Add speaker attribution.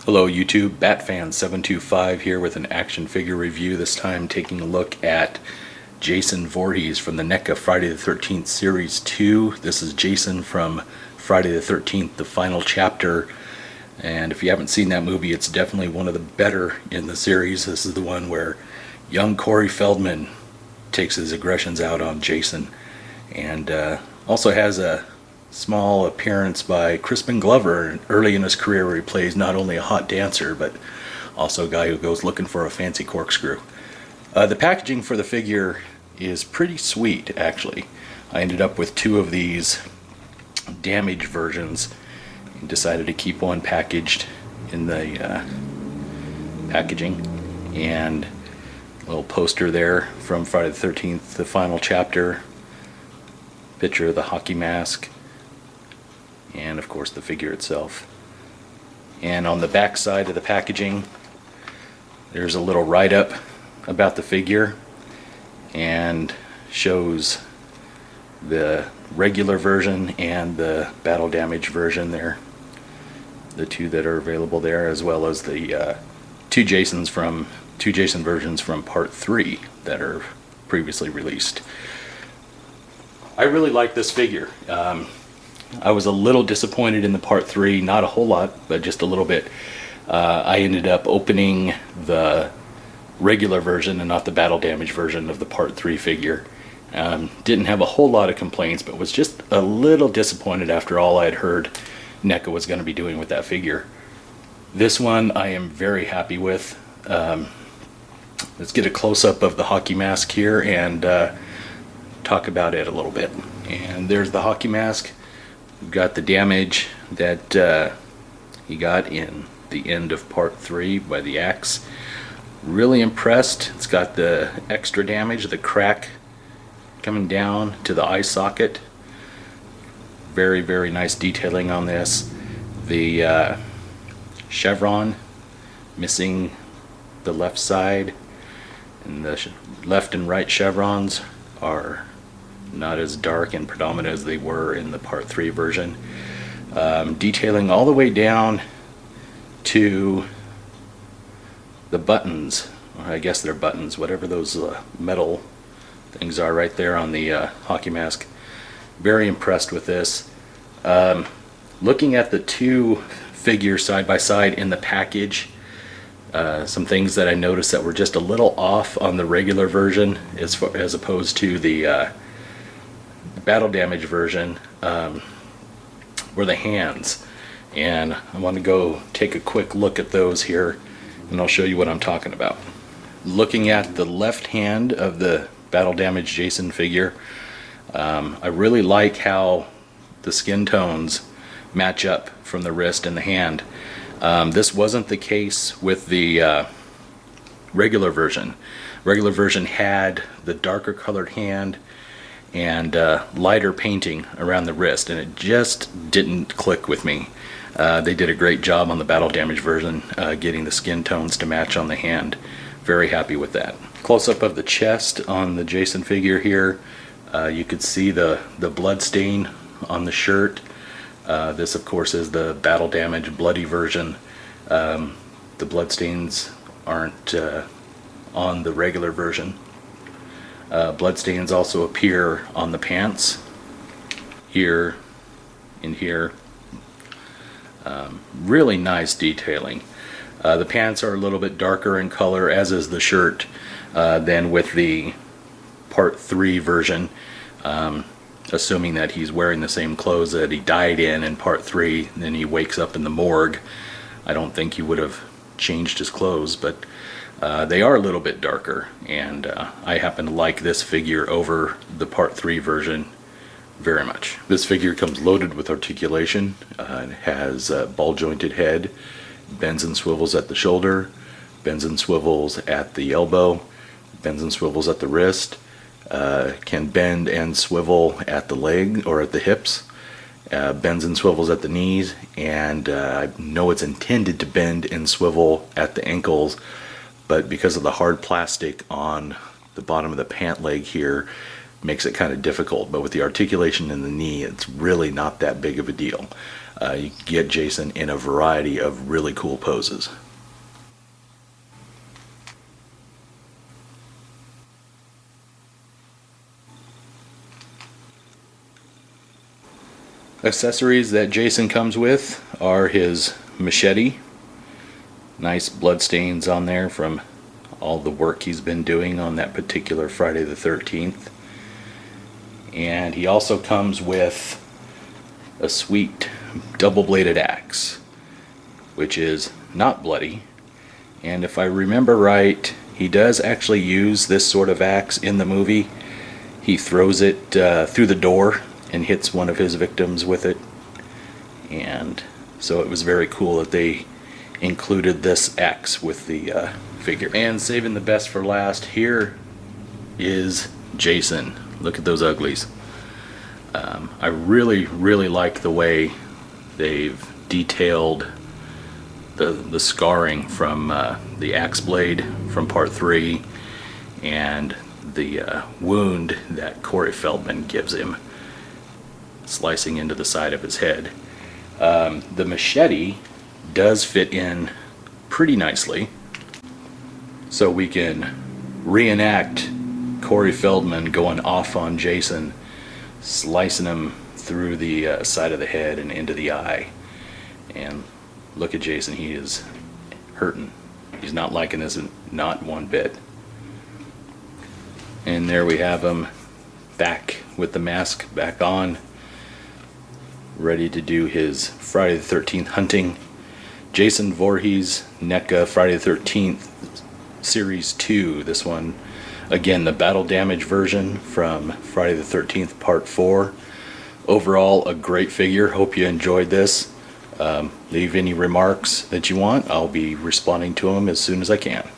Speaker 1: Hello YouTube, Batfan725 here with an action figure review, this time taking a look at Jason Voorhees from the NECA Friday the 13th Series 2. This is Jason from Friday the 13th, the final chapter, and if you haven't seen that movie, it's definitely one of the better in the series. This is the one where young Corey Feldman takes his aggressions out on Jason, and also has a small appearance by Crispin Glover early in his career, where he plays not only a hot dancer but also a guy who goes looking for a fancy corkscrew. The packaging for the figure is pretty sweet, actually. I ended up with two of these damaged versions and decided to keep one packaged in the packaging, and a little poster there from Friday the 13th, the final chapter, picture of the hockey mask, and of course the figure itself. And on the back side of the packaging there's a little write-up about the figure and shows the regular version and the battle damage version there, the two that are available there, as well as the two Jason versions from part 3 that are previously released. I really like this figure. I was a little disappointed in the part 3, not a whole lot, but just a little bit. I ended up opening the regular version and not the battle damage version of the part 3 figure. Didn't have a whole lot of complaints, but was just a little disappointed after all I had heard NECA was going to be doing with that figure. This one I am very happy with. Let's get a close-up of the hockey mask here and talk about it a little bit. And there's the hockey mask. We've got the damage that he got in the end of part 3 by the axe. Really impressed. It's got the extra damage, the crack coming down to the eye socket. Very, very nice detailing on this. The chevron missing the left side, and the left and right chevrons are not as dark and predominant as they were in the part 3 version. Detailing all the way down to the buttons, or I guess they're buttons, whatever those metal things are right there on the hockey mask. Very impressed with this. Looking at the two figures side by side in the package, some things that I noticed that were just a little off on the regular version as opposed to the battle damage version were the hands, and I want to go take a quick look at those here and I'll show you what I'm talking about. Looking at the left hand of the battle damage Jason figure, I really like how the skin tones match up from the wrist and the hand. This wasn't the case with the regular version. Regular version had the darker colored hand and lighter painting around the wrist, and it just didn't click with me. They did a great job on the battle damage version getting the skin tones to match on the hand. Very happy with that. Close-up of the chest on the Jason figure here. You could see the blood stain on the shirt. This of course is the battle damage bloody version. The blood stains aren't on the regular version. Bloodstains also appear on the pants, here, and here. Really nice detailing. The pants are a little bit darker in color, as is the shirt, than with the part 3 version. Assuming that he's wearing the same clothes that he died in part 3, then he wakes up in the morgue. I don't think he would have changed his clothes, but they are a little bit darker, and I happen to like this figure over the part 3 version very much. This figure comes loaded with articulation. It has a ball jointed head, bends and swivels at the shoulder, bends and swivels at the elbow, bends and swivels at the wrist, can bend and swivel at the leg or at the hips, bends and swivels at the knees, and I know it's intended to bend and swivel at the ankles, but because of the hard plastic on the bottom of the pant leg here, makes it kind of difficult. But with the articulation in the knee, it's really not that big of a deal. You get Jason in a variety of really cool poses. Accessories that Jason comes with are his machete. Nice blood stains on there from all the work he's been doing on that particular Friday the 13th. And he also comes with a sweet double-bladed axe, which is not bloody. And if I remember right, he does actually use this sort of axe in the movie. He throws it through the door and hits one of his victims with it. And so it was very cool that they included this axe with the figure. And saving the best for last, here is Jason. Look at those uglies. I really like the way they've detailed the scarring from the axe blade from part 3 and the wound that Corey Feldman gives him, slicing into the side of his head. The machete does fit in pretty nicely, so we can reenact Corey Feldman going off on Jason, slicing him through the side of the head and into the eye. And look at Jason, he is hurting. He's not liking this, not one bit. And there we have him back with the mask back on, ready to do his Friday the 13th hunting. Jason Voorhees, NECA, Friday the 13th, Series 2. This one, again, the battle damage version from Friday the 13th, Part 4. Overall, a great figure. Hope you enjoyed this. Leave any remarks that you want. I'll be responding to them as soon as I can.